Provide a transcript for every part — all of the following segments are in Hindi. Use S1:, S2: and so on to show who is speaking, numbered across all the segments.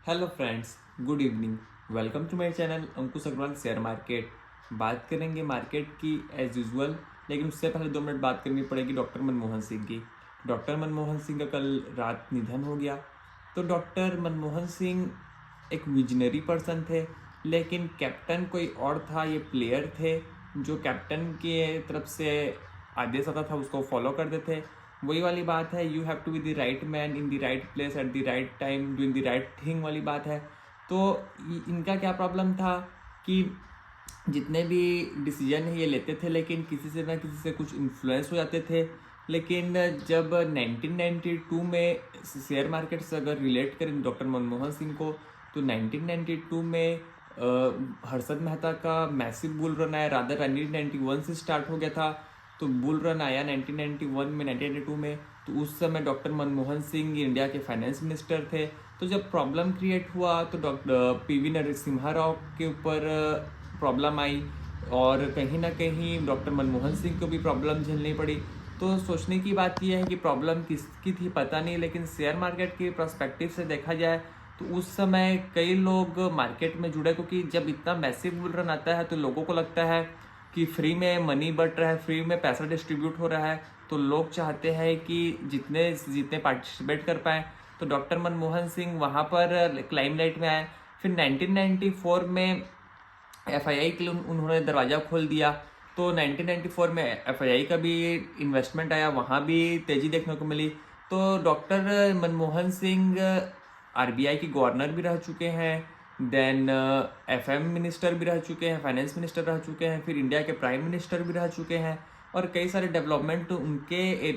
S1: Hello friends, good evening. Welcome to my channel Ankush Agarwal share market. बात करेंगे मार्केट की एज यूजुअल, लेकिन उससे पहले 2 मिनट बात करनी पड़ेगी डॉक्टर मनमोहन सिंह की। डॉक्टर मनमोहन सिंह का कल रात निधन हो गया। तो डॉक्टर मनमोहन सिंह एक विजनरी पर्सन थे, लेकिन कैप्टन कोई और था। ये प्लेयर थे जो कैप्टन के तरफ से आदेश आता था उसको फॉलो करते थे। वही वाली बात है, you have to be the right man in the right place at the right time doing the right thing वाली बात है। तो इनका क्या प्रॉब्लम था कि जितने भी डिसीजन है ये लेते थे, लेकिन किसी से ना किसी से कुछ इन्फ्लुएंस हो जाते थे। लेकिन जब 1992 में शेयर मार्केट से अगर रिलेट करें डॉक्टर मनमोहन सिंह को, तो 1992 में हर्षद मेहता का मैसिव बुल रन आया। रादर 1991 से स्टार्ट हो गया था, तो बुल रन आया 1991 में, 1992 में। तो उस समय डॉक्टर मनमोहन सिंह इंडिया के फाइनेंस मिनिस्टर थे। तो जब प्रॉब्लम क्रिएट हुआ तो डॉक्टर पीवी नरसिम्हा राव के ऊपर प्रॉब्लम आई, और कहीं ना कहीं डॉक्टर मनमोहन सिंह को भी प्रॉब्लम झेलनी पड़ी। तो सोचने की बात यह है कि प्रॉब्लम किसकी थी पता नहीं, लेकिन शेयर मार्केट के पर्सपेक्टिव से देखा जाए तो उस समय कई लोग मार्केट में जुड़े, क्योंकि जब इतना मैसिव बुल रन आता है तो लोगों को लगता है कि फ्री में मनी बट रहा है, फ्री में पैसा डिस्ट्रीब्यूट हो रहा है, तो लोग चाहते हैं कि जितने जितने पार्टिसिपेट कर पाए। तो डॉक्टर मनमोहन सिंह वहाँ पर क्लाइमलाइट में आए। फिर 1994 में एफआईआई के लिए उन्होंने दरवाज़ा खोल दिया। तो 1994 में एफआईआई का भी इन्वेस्टमेंट आया, वहाँ भी तेज़ी देखने को मिली। तो डॉक्टर मनमोहन सिंह आरबीआई के गवर्नर भी रह चुके हैं, देन एफएम मिनिस्टर भी रह चुके हैं, फाइनेंस मिनिस्टर रह चुके हैं, फिर इंडिया के प्राइम मिनिस्टर भी रह चुके हैं, और कई सारे डेवलपमेंट उनके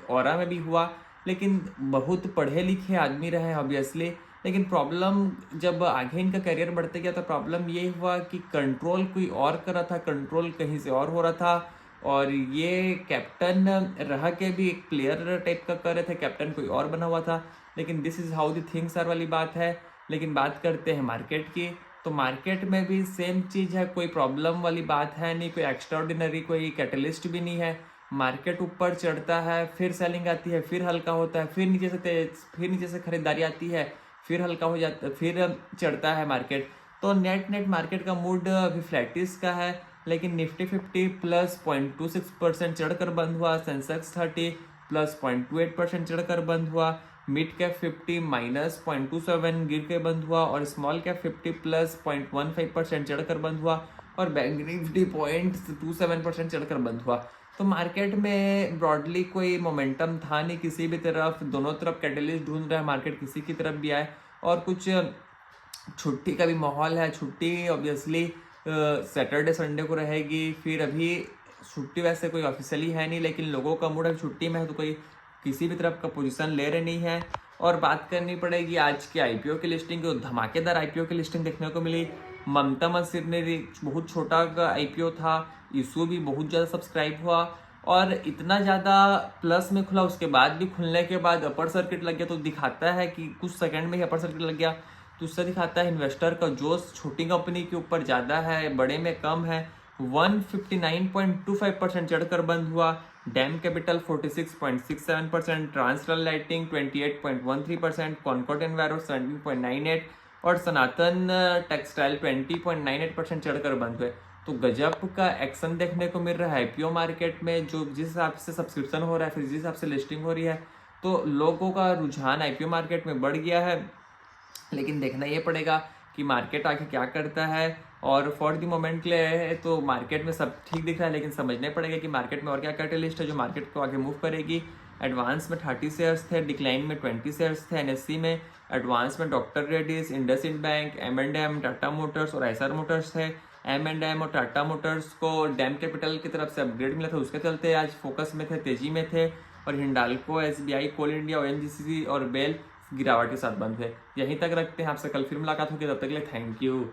S1: ऑरा में भी हुआ। लेकिन बहुत पढ़े लिखे आदमी रहे ऑब्वियसली। लेकिन प्रॉब्लम जब आगे इनका करियर बढ़ते गया तो प्रॉब्लम ये हुआ कि कंट्रोल कोई और कर रहा था, कंट्रोल कहीं से और हो रहा था। और ये कैप्टन रह के भी एक प्लेयर टाइप का कर रहे थे, कैप्टन कोई और बना हुआ था। लेकिन this is how the things are वाली बात है। लेकिन बात करते हैं मार्केट की, तो मार्केट में भी सेम चीज़ है, कोई प्रॉब्लम वाली बात है नहीं, कोई एक्स्ट्राऑर्डिनरी कोई कैटलिस्ट भी नहीं है। मार्केट ऊपर चढ़ता है, फिर सेलिंग आती है, फिर हल्का होता है, फिर नीचे से खरीदारी आती है, फिर हल्का हो जाता है, फिर चढ़ता है मार्केट। तो नेट मार्केट का मूड अभी फ्लैटिस का है। लेकिन निफ्टी 50 प्लस 0.26% चढ़कर बंद हुआ, सेंसेक्स 30 प्लस 0.28% चढ़कर बंद हुआ, मिड कैप 50 माइनस 0.27 गिर के बंद हुआ, और स्मॉल कैप 50 प्लस 0.15% चढ़कर बंद हुआ, और बैंक निफ्टी 0.27% चढ़कर बंद हुआ। तो मार्केट में ब्रॉडली कोई मोमेंटम था नहीं किसी भी तरफ, दोनों तरफ कैटलिस्ट ढूंढ रहा है मार्केट, किसी की तरफ भी आए। और कुछ छुट्टी का भी माहौल है, छुट्टी ऑब्वियसली सैटरडे संडे को रहेगी। फिर अभी छुट्टी वैसे कोई ऑफिशियली है नहीं, लेकिन लोगों का मूड अभी छुट्टी में है, तो कोई किसी भी तरफ का पोजीशन ले रहे नहीं है। और बात करनी पड़ेगी आज के आईपीओ की लिस्टिंग की, धमाकेदार आईपीओ की लिस्टिंग देखने को मिली। ममता मस्जिद ने बहुत छोटा आईपीओ था, इशू भी बहुत ज़्यादा सब्सक्राइब हुआ, और इतना ज़्यादा प्लस में खुला, उसके बाद भी खुलने के बाद अपर सर्किट लग गया। तो दिखाता है कि कुछ सेकंड में ही अपर सर्किट लग गया, तो उससे दिखाता है इन्वेस्टर का जोश छोटी कंपनी के ऊपर ज़्यादा है, बड़े में कम है। 159.25% चढ़कर बंद हुआ। Dam Capital 46.67%, Transrail Lighting 28.13%, Concord Enviro 17.98 और सनातन टेक्सटाइल 20.98% चढ़कर बंद हुए। तो गजब का एक्शन देखने को मिल रहा है आईपीओ मार्केट में, जो जिस हिसाब से सब्सक्रिप्शन हो रहा है, फिर जिस हिसाब से लिस्टिंग हो रही है, तो लोगों का रुझान आईपीओ मार्केट में बढ़ गया है। लेकिन देखना ये पड़ेगा कि मार्केट आगे क्या करता है। और फॉर द मोमेंट के लिए तो मार्केट में सब ठीक दिख रहा है, लेकिन समझना पड़ेगा कि मार्केट में और क्या कैटलिस्ट है जो मार्केट को आगे मूव करेगी। एडवांस में 30 शेयर्स थे, डिक्लाइन में 20 शेयर्स थे। एनएससी में एडवांस में doctor Reddy's, IndusInd bank, M&M, Tata Motors और एसआर मोटर्स थे। M&M और टाटा मोटर्स को डैम कैपिटल की तरफ से अपग्रेड मिला था, उसके चलते आज फोकस में थे, तेजी में थे। और हिंडाल्को, SBI, कोल इंडिया, ONGC और बेल गिरावट के साथ बंद हुए। यहीं तक रखते हैं, आपसे कल फिर मुलाकात होगी, तब तक के लिए थैंक यू।